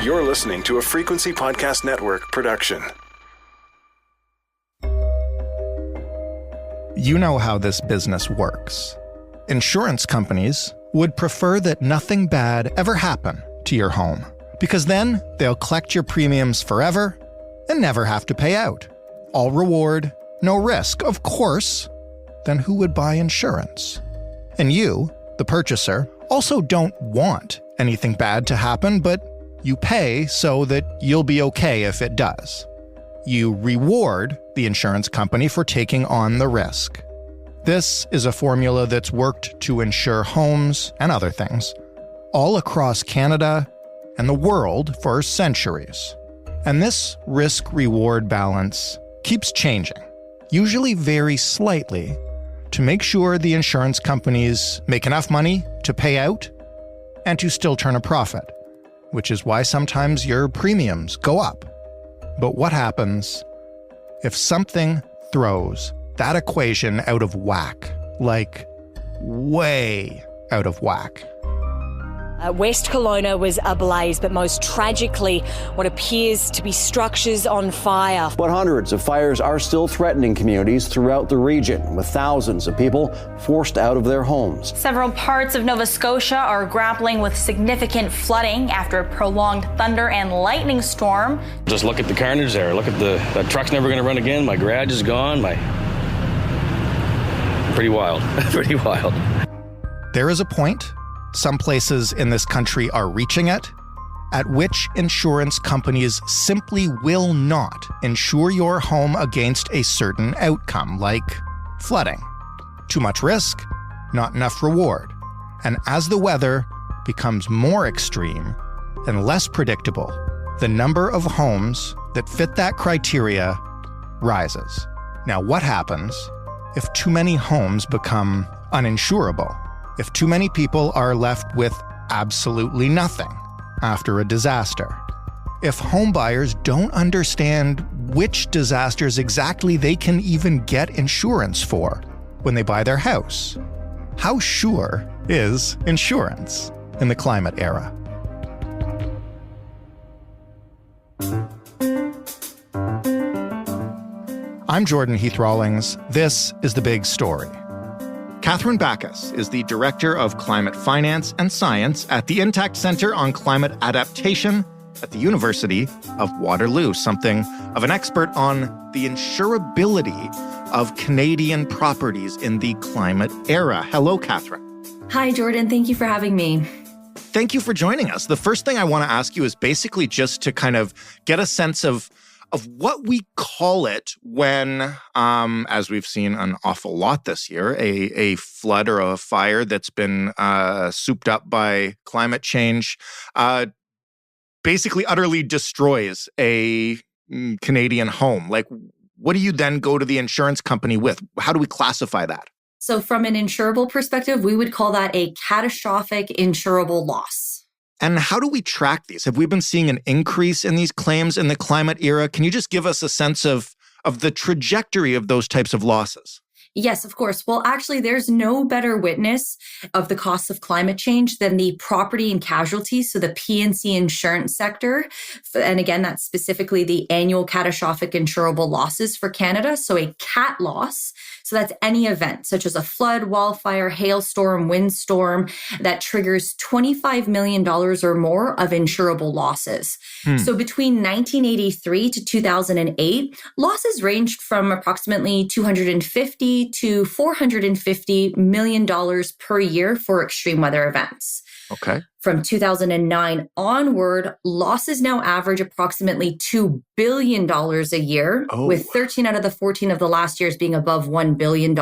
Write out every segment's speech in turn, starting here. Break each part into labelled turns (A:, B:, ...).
A: You're listening to a Frequency Podcast Network production.
B: You know how this business works. Insurance companies would prefer that nothing bad ever happen to your home, because then they'll collect your premiums forever and never have to pay out. All reward, no risk. Of course, then who would buy insurance? And you, the purchaser, also don't want anything bad to happen, but you pay so that you'll be okay if it does. You reward the insurance company for taking on the risk. This is a formula that's worked to insure homes and other things all across Canada and the world for centuries. And this risk-reward balance keeps changing, usually very slightly, to make sure the insurance companies make enough money to pay out and to still turn a profit, which is why sometimes your premiums go up. But what happens if something throws that equation out of whack, like way out of whack?
C: West Kelowna was ablaze, but most tragically, what appears to be structures on fire.
D: But hundreds of fires are still threatening communities throughout the region, with thousands of people forced out of their homes.
E: Several parts of Nova Scotia are grappling with significant flooding after a prolonged thunder and lightning storm.
F: Just look at the carnage there. Look at that truck's never going to run again. My garage is gone. Pretty wild. Pretty wild.
B: There is a point some places in this country are reaching at which insurance companies simply will not insure your home against a certain outcome, like flooding. Too much risk, not enough reward. And as the weather becomes more extreme and less predictable, the number of homes that fit that criteria rises. Now, what happens if too many homes become uninsurable? If too many people are left with absolutely nothing after a disaster? If homebuyers don't understand which disasters exactly they can even get insurance for when they buy their house? How sure is insurance in the climate era? I'm Jordan Heath Rawlings. This is The Big Story. Kathryn Bakos is the Director of Climate Finance and Science at the Intact Center on Climate Adaptation at the University of Waterloo, something of an expert on the insurability of Canadian properties in the climate era. Hello, Kathryn.
G: Hi, Jordan. Thank you for having me.
B: Thank you for joining us. The first thing I want to ask you is basically just to kind of get a sense of what we call it when, as we've seen an awful lot this year, a flood or a fire that's been souped up by climate change basically utterly destroys a Canadian home. Like, what do you then go to the insurance company with? How do we classify that?
G: So from an insurable perspective, we would call that a catastrophic insurable loss.
B: And how do we track these? Have we been seeing an increase in these claims in the climate era? Can you just give us a sense of the trajectory of those types of losses?
G: Yes, of course. Well, actually, there's no better witness of the costs of climate change than the property and casualty, so the P&C insurance sector. And again, that's specifically the annual catastrophic insurable losses for Canada. So a CAT loss, so that's any event such as a flood, wildfire, hailstorm, windstorm that triggers $25 million or more of insurable losses. So between 1983 to 2008, losses ranged from approximately $250 to $450 million per year for extreme weather events.
B: Okay.
G: From 2009 onward, losses now average approximately $2 billion a year, with 13 out of the 14 of the last years being above $1 billion.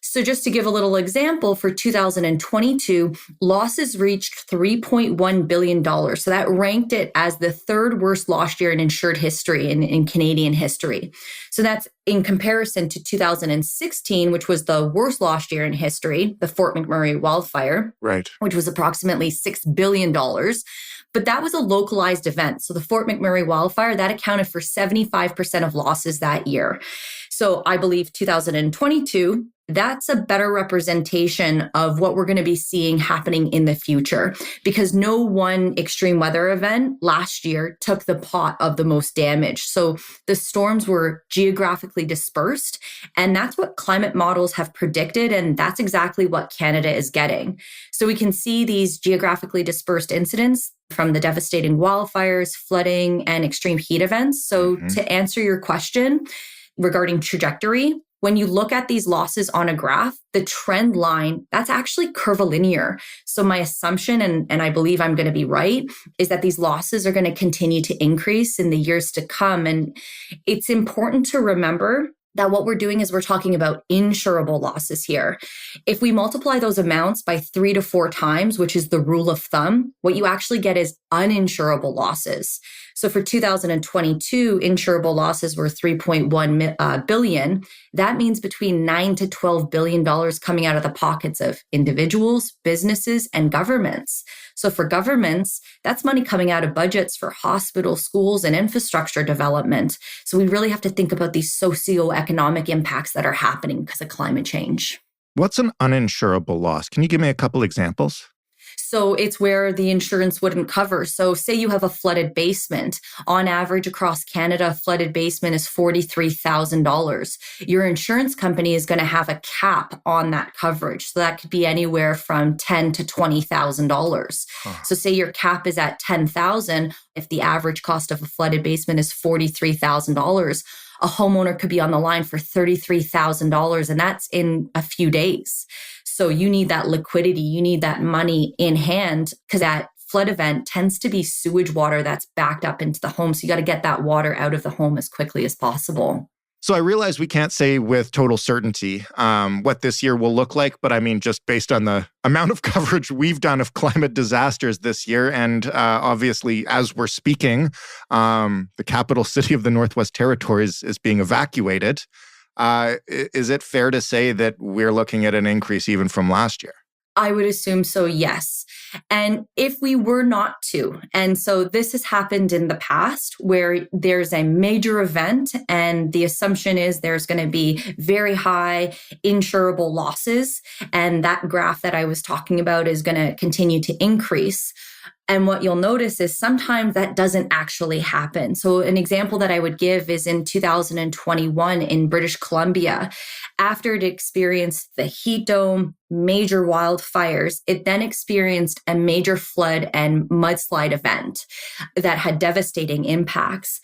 G: So just to give a little example, for 2022, losses reached $3.1 billion. So that ranked it as the third worst loss year in insured history, in Canadian history. So that's in comparison to 2016, which was the worst loss year in history, the Fort McMurray wildfire,
B: right,
G: which was approximately $6 billion. But that was a localized event. So the Fort McMurray wildfire, that accounted for 75% of losses that year. So I believe 2022 that's a better representation of what we're going to be seeing happening in the future, because no one extreme weather event last year took the pot of the most damage. So the storms were geographically dispersed, and that's what climate models have predicted. And that's exactly what Canada is getting. So we can see these geographically dispersed incidents from the devastating wildfires, flooding, and extreme heat events. So to answer your question regarding trajectory, when you look at these losses on a graph, the trend line, that's actually curvilinear. So my assumption, and I believe I'm going to be right, is that these losses are going to continue to increase in the years to come. And it's important to remember that what we're doing is we're talking about insurable losses here. If we multiply those amounts by 3 to 4 times, which is the rule of thumb, what you actually get is uninsurable losses. So for 2022, insurable losses were $3.1 billion. That means between $9 to $12 billion coming out of the pockets of individuals, businesses, and governments. So for governments, that's money coming out of budgets for hospitals, schools, and infrastructure development. So we really have to think about these socioeconomic impacts that are happening because of climate change.
B: What's an uninsurable loss? Can you give me a couple examples?
G: So it's where the insurance wouldn't cover. So say you have a flooded basement. On average across Canada, a flooded basement is $43,000. Your insurance company is going to have a cap on that coverage. So that could be anywhere from $10,000 to $20,000. So say your cap is at $10,000. If the average cost of a flooded basement is $43,000, a homeowner could be on the line for $33,000, and that's in a few days. So you need that liquidity, you need that money in hand, because that flood event tends to be sewage water that's backed up into the home. So you got to get that water out of the home as quickly as possible.
B: So I realize we can't say with total certainty what this year will look like, but I mean, just based on the amount of coverage we've done of climate disasters this year, and obviously, as we're speaking, the capital city of the Northwest Territories is being evacuated. Is it fair to say that we're looking at an increase even from last year?
G: I would assume so, yes. And if we were not to, and so this has happened in the past where there's a major event and the assumption is there's going to be very high insurable losses. And that graph that I was talking about is going to continue to increase. And what you'll notice is sometimes that doesn't actually happen. So an example that I would give is in 2021 in British Columbia. After it experienced the heat dome, major wildfires, it then experienced a major flood and mudslide event that had devastating impacts.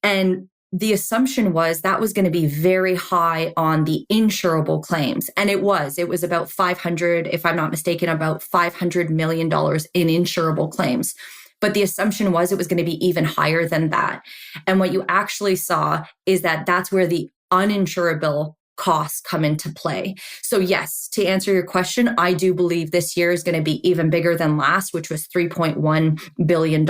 G: And the assumption was that was going to be very high on the insurable claims. And it was about 500, if I'm not mistaken, about $500 million in insurable claims. But the assumption was it was going to be even higher than that. And what you actually saw is that that's where the uninsurable costs come into play. So yes, to answer your question, I do believe this year is going to be even bigger than last, which was $3.1 billion.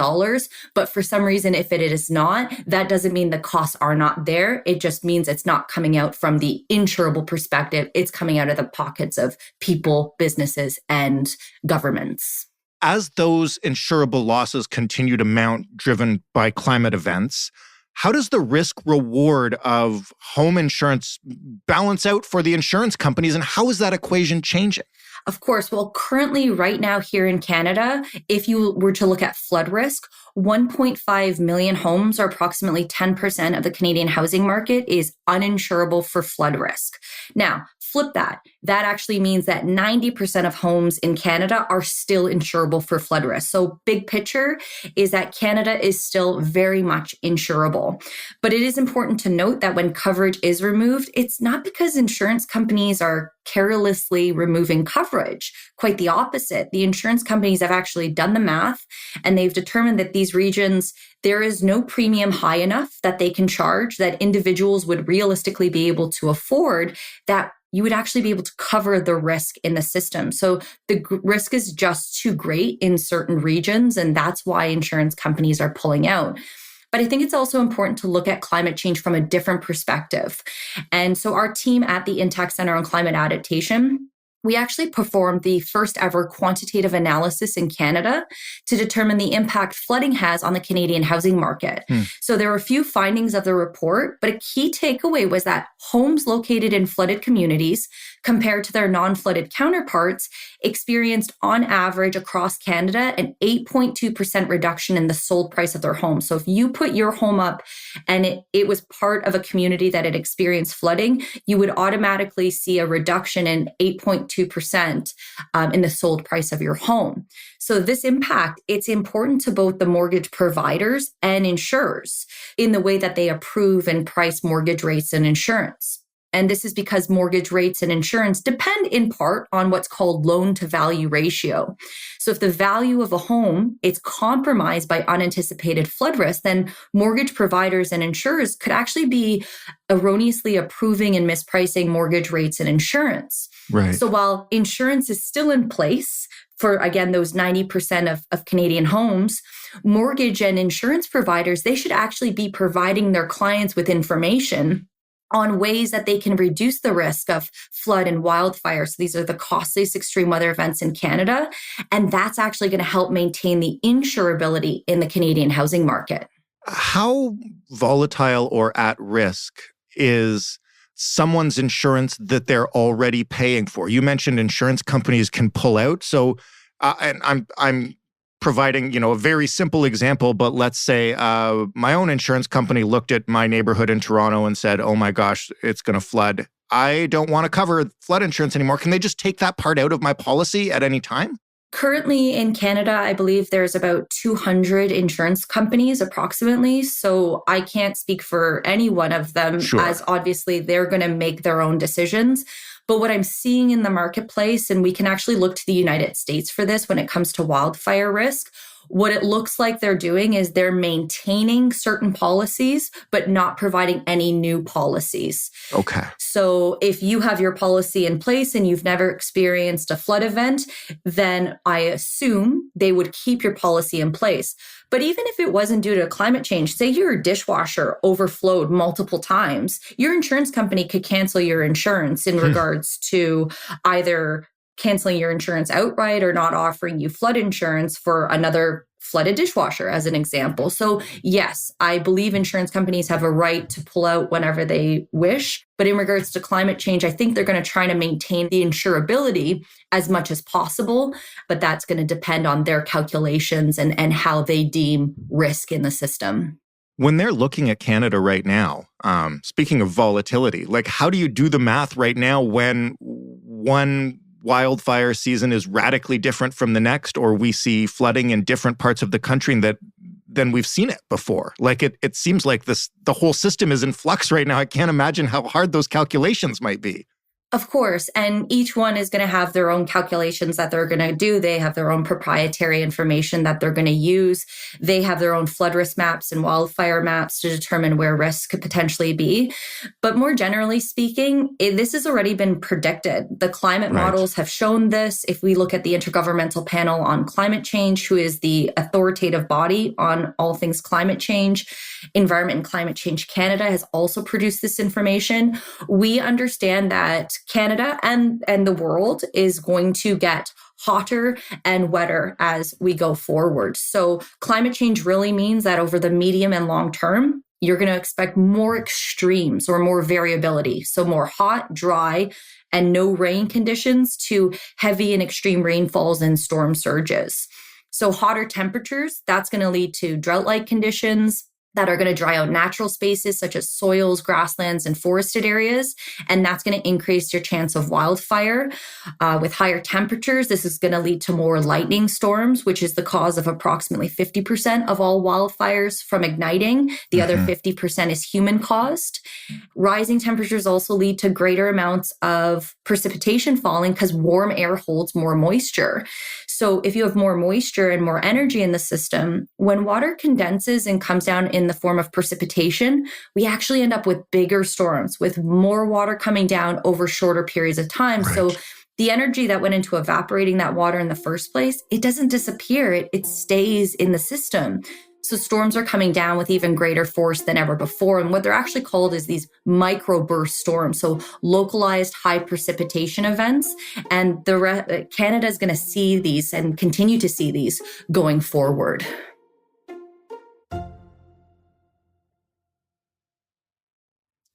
G: But for some reason, if it is not, that doesn't mean the costs are not there. It just means it's not coming out from the insurable perspective. It's coming out of the pockets of people, businesses, and governments.
B: As those insurable losses continue to mount, driven by climate events, how does the risk reward of home insurance balance out for the insurance companies, and how is that equation changing?
G: Of course. Well, currently, right now here in Canada, if you were to look at flood risk, 1.5 million homes, or approximately 10% of the Canadian housing market, is uninsurable for flood risk. Now, flip that. That actually means that 90% of homes in Canada are still insurable for flood risk. So big picture is that Canada is still very much insurable. But it is important to note that when coverage is removed, it's not because insurance companies are carelessly removing coverage. Quite the opposite. The insurance companies have actually done the math, and they've determined that these regions, there is no premium high enough that they can charge that individuals would realistically be able to afford, that you would actually be able to cover the risk in the system. So the risk is just too great in certain regions, and that's why insurance companies are pulling out. But I think it's also important to look at climate change from a different perspective. And so our team at the Intact Center on Climate Adaptation, we actually performed the first ever quantitative analysis in Canada to determine the impact flooding has on the Canadian housing market. So there were a few findings of the report, but a key takeaway was that homes located in flooded communities compared to their non-flooded counterparts experienced on average across Canada an 8.2% reduction in the sold price of their home. So if you put your home up and it was part of a community that had experienced flooding, you would automatically see a reduction in 8.2% in the sold price of your home. So this impact, it's important to both the mortgage providers and insurers in the way that they approve and price mortgage rates and insurance. And this is because mortgage rates and insurance depend in part on what's called loan to value ratio. So if the value of a home is compromised by unanticipated flood risk, then mortgage providers and insurers could actually be erroneously approving and mispricing mortgage rates and insurance.
B: Right.
G: So while insurance is still in place for, again, those 90% of Canadian homes, mortgage and insurance providers, they should actually be providing their clients with information on ways that they can reduce the risk of flood and wildfire. So these are the costliest extreme weather events in Canada. And that's actually going to help maintain the insurability in the Canadian housing market.
B: How volatile or at risk is someone's insurance that they're already paying for? You mentioned insurance companies can pull out. So, and I'm providing, a very simple example, but let's say my own insurance company looked at my neighborhood in Toronto and said, oh my gosh, it's going to flood. I don't want to cover flood insurance anymore. Can they just take that part out of my policy at any time?
G: Currently in Canada, I believe there's about 200 insurance companies approximately. So I can't speak for any one of them, as obviously they're going to make their own decisions. But what I'm seeing in the marketplace, and we can actually look to the United States for this when it comes to wildfire risk, what it looks like they're doing is they're maintaining certain policies, but not providing any new policies.
B: Okay.
G: So if you have your policy in place and you've never experienced a flood event, then I assume they would keep your policy in place. But even if it wasn't due to climate change, say your dishwasher overflowed multiple times, your insurance company could cancel your insurance in regards to either canceling your insurance outright or not offering you flood insurance for another flooded dishwasher, as an example. So yes, I believe insurance companies have a right to pull out whenever they wish. But in regards to climate change, I think they're going to try to maintain the insurability as much as possible. But that's going to depend on their calculations and how they deem risk in the system.
B: When they're looking at Canada right now, speaking of volatility, like how do you do the math right now when one wildfire season is radically different from the next, or we see flooding in different parts of the country than we've seen it before? Like it seems like the whole system is in flux right now. I can't imagine how hard those calculations might be.
G: Of course. And each one is going to have their own calculations that they're going to do. They have their own proprietary information that they're going to use. They have their own flood risk maps and wildfire maps to determine where risk could potentially be. But more generally speaking, this has already been predicted. The climate models have shown this. If we look at the Intergovernmental Panel on Climate Change, who is the authoritative body on all things climate change, Environment and Climate Change Canada has also produced this information. We understand that Canada and the world is going to get hotter and wetter as we go forward. So climate change really means that over the medium and long term, you're going to expect more extremes or more variability. So more hot, dry, and no rain conditions to heavy and extreme rainfalls and storm surges. So hotter temperatures, that's going to lead to drought-like conditions that are going to dry out natural spaces such as soils, grasslands, and forested areas. And that's going to increase your chance of wildfire. With higher temperatures, this is going to lead to more lightning storms, which is the cause of approximately 50% of all wildfires from igniting. The other 50% is human caused. Rising temperatures also lead to greater amounts of precipitation falling because warm air holds more moisture. So if you have more moisture and more energy in the system, when water condenses and comes down in the form of precipitation, we actually end up with bigger storms with more water coming down over shorter periods of time. Right. So the energy that went into evaporating that water in the first place, it doesn't disappear. It stays in the system. So storms are coming down with even greater force than ever before. And what they're actually called is these microburst storms. So localized high precipitation events. And Canada is going to see these and continue to see these going forward.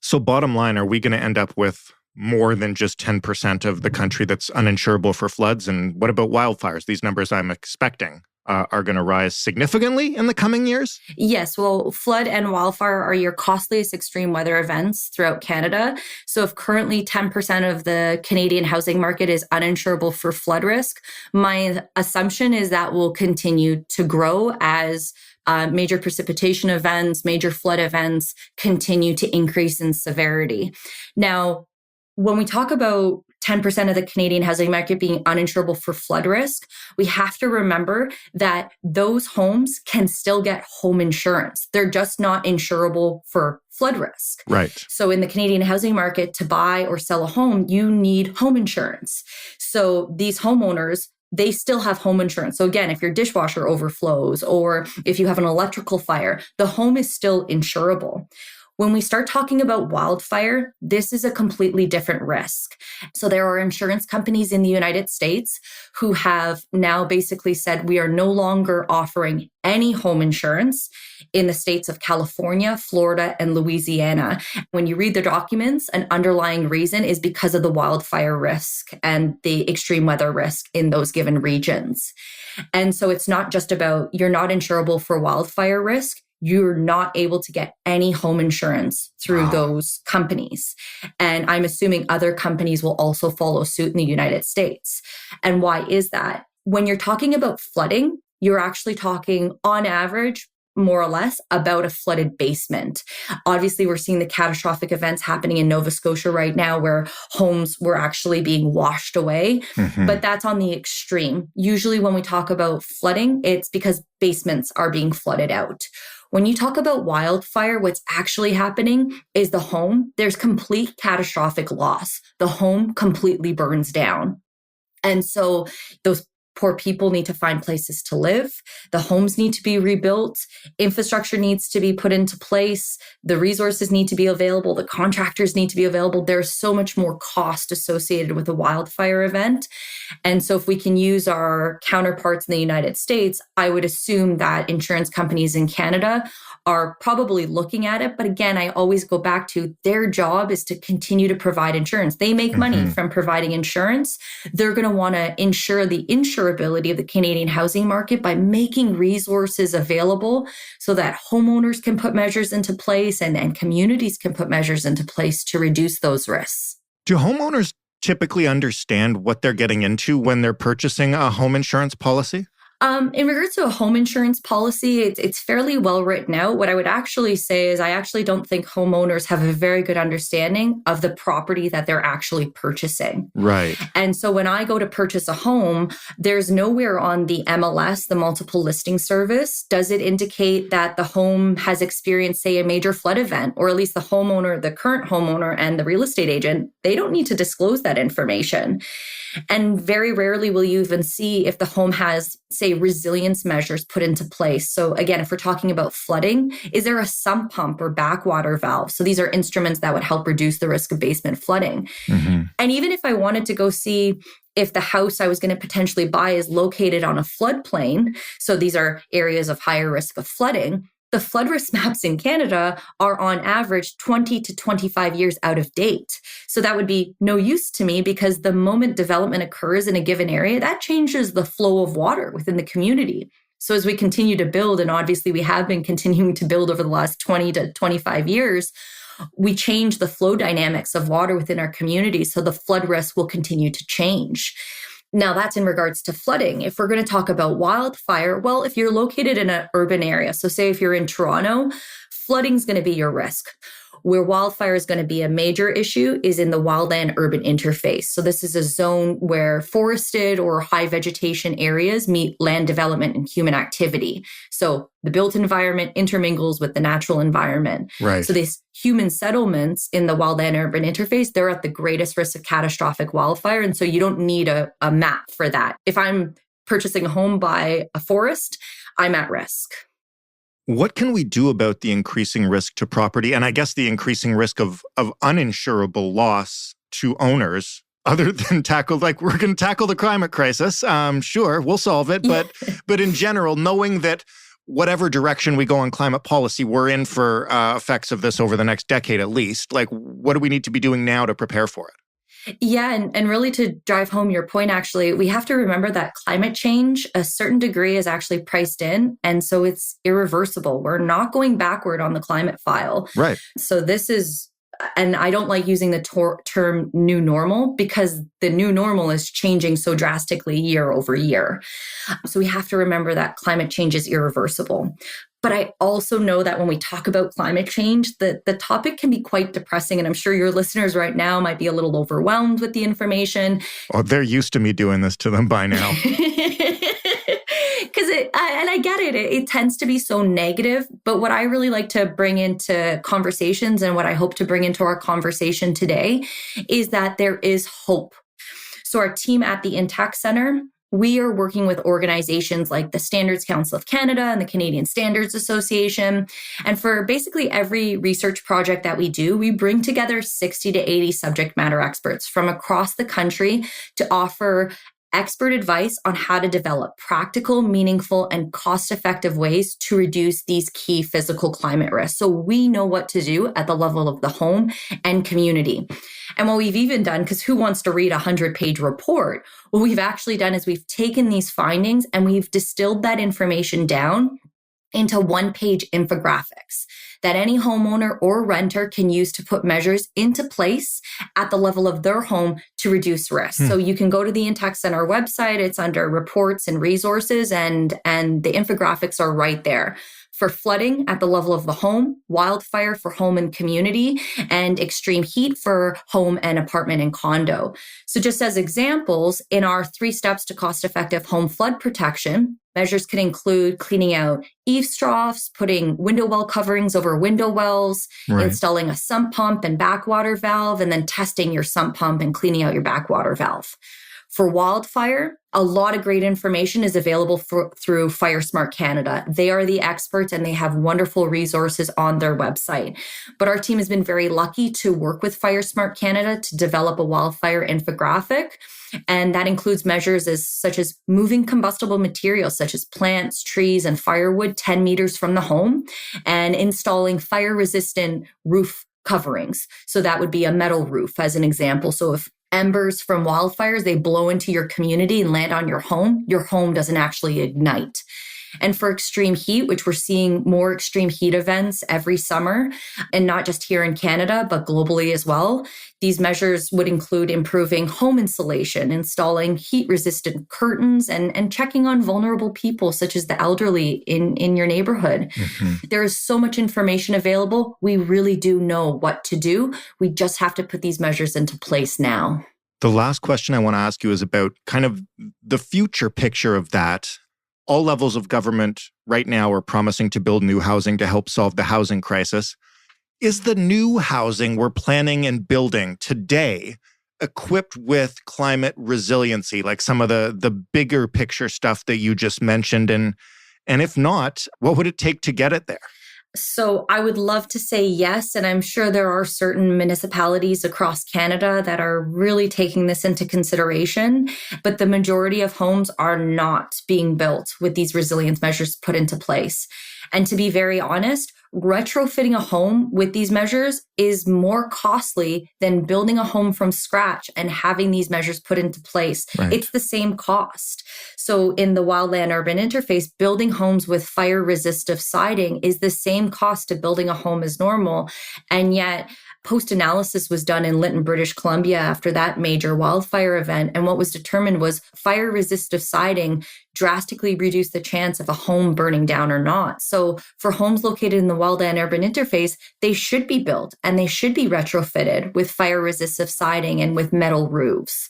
B: So bottom line, are we going to end up with more than just 10% of the country that's uninsurable for floods? And what about wildfires? These numbers I'm expecting are going to rise significantly in the coming years?
G: Yes, well, flood and wildfire are your costliest extreme weather events throughout Canada. So if currently 10% of the Canadian housing market is uninsurable for flood risk, my assumption is that will continue to grow as major precipitation events, major flood events continue to increase in severity. Now, when we talk about 10% of the Canadian housing market being uninsurable for flood risk, we have to remember that those homes can still get home insurance. They're just not insurable for flood risk.
B: Right.
G: So in the Canadian housing market, to buy or sell a home, you need home insurance. So these homeowners, they still have home insurance. So again, if your dishwasher overflows or if you have an electrical fire, the home is still insurable. When we start talking about wildfire, this is a completely different risk. So there are insurance companies in the United States who have now basically said we are no longer offering any home insurance in the states of California, Florida, and Louisiana. When you read the documents, an underlying reason is because of the wildfire risk and the extreme weather risk in those given regions. And so it's not just about you're not insurable for wildfire risk. You're not able to get any home insurance through those companies. And I'm assuming other companies will also follow suit in the United States. And why is that? When you're talking about flooding, you're actually talking on average, more or less, about a flooded basement. Obviously, we're seeing the catastrophic events happening in Nova Scotia right now where homes were actually being washed away. But that's on the extreme. Usually when we talk about flooding, it's because basements are being flooded out. When you talk about wildfire, what's actually happening is the home, there's complete catastrophic loss. The home completely burns down. And so those poor people need to find places to live. The homes need to be rebuilt. Infrastructure needs to be put into place. The resources need to be available. The contractors need to be available. There's so much more cost associated with a wildfire event. And so if we can use our counterparts in the United States, I would assume that insurance companies in Canada are probably looking at it. But again, I always go back to their job is to continue to provide insurance. They make money from providing insurance. They're going to want to ensure the insurability of the Canadian housing market by making resources available so that homeowners can put measures into place and communities can put measures into place to reduce those risks.
B: Do homeowners typically understand what they're getting into when they're purchasing a home insurance policy?
G: In regards to a home insurance policy, it's fairly well written out. What I would actually say is I actually don't think homeowners have a very good understanding of the property that they're actually purchasing.
B: Right.
G: And so when I go to purchase a home, there's nowhere on the MLS, the multiple listing service, does it indicate that the home has experienced, say, a major flood event, or at least the homeowner, the current homeowner and the real estate agent, they don't need to disclose that information. And very rarely will you even see if the home has, say, resilience measures put into place. So again, if we're talking about flooding, is there a sump pump or backwater valve? So these are instruments that would help reduce the risk of basement flooding. And even if I wanted to go see if the house I was going to potentially buy is located on a floodplain, so these are areas of higher risk of flooding, the flood risk maps in Canada are on average 20 to 25 years out of date. So that would be no use to me because the moment development occurs in a given area, that changes the flow of water within the community. So as we continue to build, and obviously we have been continuing to build over the last 20 to 25 years, we change the flow dynamics of water within our community. So the flood risk will continue to change. Now, that's in regards to flooding. If we're going to talk about wildfire, well, if you're located in an urban area, so say if you're in Toronto, flooding is going to be your risk. Where wildfire is going to be a major issue is in the wildland urban interface. So this is a zone where forested or high vegetation areas meet land development and human activity. So the built environment intermingles with the natural environment.
B: Right.
G: So these human settlements in the wildland urban interface, they're at the greatest risk of catastrophic wildfire. And so you don't need a map for that. If I'm purchasing a home by a forest, I'm at risk.
B: What can we do about the increasing risk to property and I guess the increasing risk of uninsurable loss to owners other than we're going to tackle the climate crisis? Sure, we'll solve it. But in general, knowing that whatever direction we go on climate policy, we're in for effects of this over the next decade at least. Like, what do we need to be doing now to prepare for it?
G: Yeah, and really to drive home your point, actually, we have to remember that climate change, a certain degree is actually priced in. And so it's irreversible. We're not going backward on the climate file.
B: Right.
G: So this is, and I don't like using the term new normal because the new normal is changing so drastically year over year. So we have to remember that climate change is irreversible. But I also know that when we talk about climate change, the topic can be quite depressing. And I'm sure your listeners right now might be a little overwhelmed with the information.
B: Oh, they're used to me doing this to them by now.
G: Because and I get it. It tends to be so negative. But what I really like to bring into conversations and what I hope to bring into our conversation today is that there is hope. So our team at the Intact Center, we are working with organizations like the Standards Council of Canada and the Canadian Standards Association. And for basically every research project that we do, we bring together 60 to 80 subject matter experts from across the country to offer expert advice on how to develop practical, meaningful, and cost-effective ways to reduce these key physical climate risks. So we know what to do at the level of the home and community. And what we've even done, because who wants to read a 100-page report? What we've actually done is we've taken these findings and we've distilled that information down into one-page infographics that any homeowner or renter can use to put measures into place at the level of their home to reduce risk. So you can go to the Intact Center website. It's under reports and resources, and the infographics are right there. For flooding at the level of the home, wildfire for home and community, and extreme heat for home and apartment and condo. So just as examples, in our 3 steps to cost-effective home flood protection, measures can include cleaning out eaves troughs, putting window well coverings over window wells, installing a sump pump and backwater valve, and then testing your sump pump and cleaning out your backwater valve. For wildfire, a lot of great information is available through FireSmart Canada. They are the experts and they have wonderful resources on their website. But our team has been very lucky to work with FireSmart Canada to develop a wildfire infographic. And that includes measures such as moving combustible materials such as plants, trees, and firewood 10 meters from the home, and installing fire-resistant roof coverings. So that would be a metal roof as an example. So if embers from wildfires, they blow into your community and land on your home doesn't actually ignite. And for extreme heat, which we're seeing more extreme heat events every summer, and not just here in Canada, but globally as well, these measures would include improving home insulation, installing heat-resistant curtains, and checking on vulnerable people, such as the elderly in your neighborhood. There is so much information available. We really do know what to do. We just have to put these measures into place now.
B: The last question I want to ask you is about kind of the future picture of that. All levels of government right now are promising to build new housing to help solve the housing crisis. Is the new housing we're planning and building today equipped with climate resiliency, like some of the bigger picture stuff that you just mentioned? And if not, what would it take to get it there?
G: So I would love to say yes, and I'm sure there are certain municipalities across Canada that are really taking this into consideration, but the majority of homes are not being built with these resilience measures put into place. And to be very honest, retrofitting a home with these measures is more costly than building a home from scratch and having these measures put into place.
B: Right.
G: It's the same cost. So in the wildland-urban interface, building homes with fire-resistive siding is the same cost to building a home as normal. And yet, post-analysis was done in Lytton, British Columbia after that major wildfire event. And what was determined was fire-resistive siding drastically reduced the chance of a home burning down or not. So for homes located in the wildland-urban interface, they should be built and they should be retrofitted with fire-resistive siding and with metal roofs.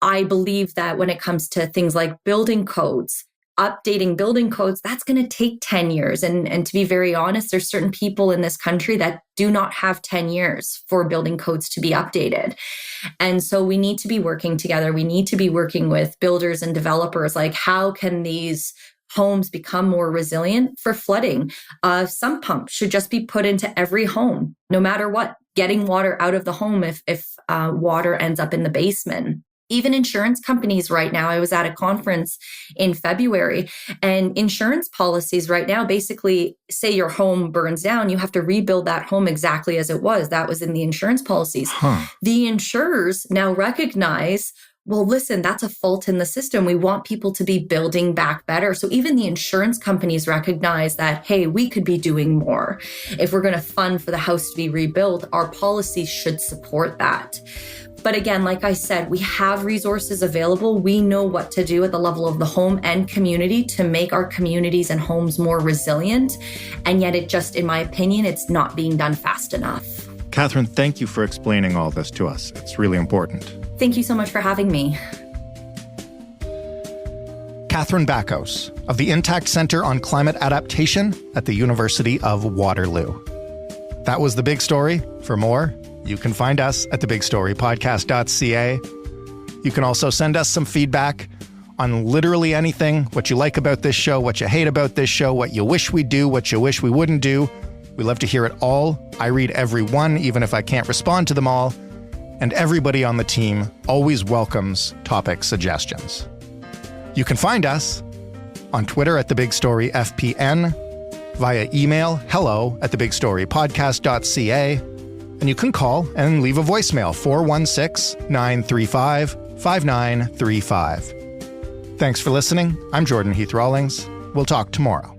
G: I believe that when it comes to things like building codes, updating building codes, that's going to take 10 years. And to be very honest, there's certain people in this country that do not have 10 years for building codes to be updated. And so we need to be working together. We need to be working with builders and developers. Like, how can these homes become more resilient for flooding. Sump pumps should just be put into every home, no matter what, getting water out of the home if water ends up in the basement. Even insurance companies right now, I was at a conference in February, and insurance policies right now basically say your home burns down, you have to rebuild that home exactly as it was. That was in the insurance policies. The insurers now recognize, well, listen, that's a fault in the system. We want people to be building back better. So even the insurance companies recognize that, hey, we could be doing more. If we're going to fund for the house to be rebuilt, our policies should support that. But again, like I said, we have resources available. We know what to do at the level of the home and community to make our communities and homes more resilient. And yet it just, in my opinion, it's not being done fast enough.
B: Kathryn, thank you for explaining all this to us. It's really important.
G: Thank you so much for having me.
B: Kathryn Bakos of the Intact Center on Climate Adaptation at the University of Waterloo. That was The Big Story. For more, you can find us at thebigstorypodcast.ca. You can also send us some feedback on literally anything, what you like about this show, what you hate about this show, what you wish we'd do, what you wish we wouldn't do. We love to hear it all. I read every one, even if I can't respond to them all. And everybody on the team always welcomes topic suggestions. You can find us on Twitter at thebigstoryfpn, via email hello@thebigstorypodcast.ca, and you can call and leave a voicemail, 416-935-5935. Thanks for listening. I'm Jordan Heath Rawlings. We'll talk tomorrow.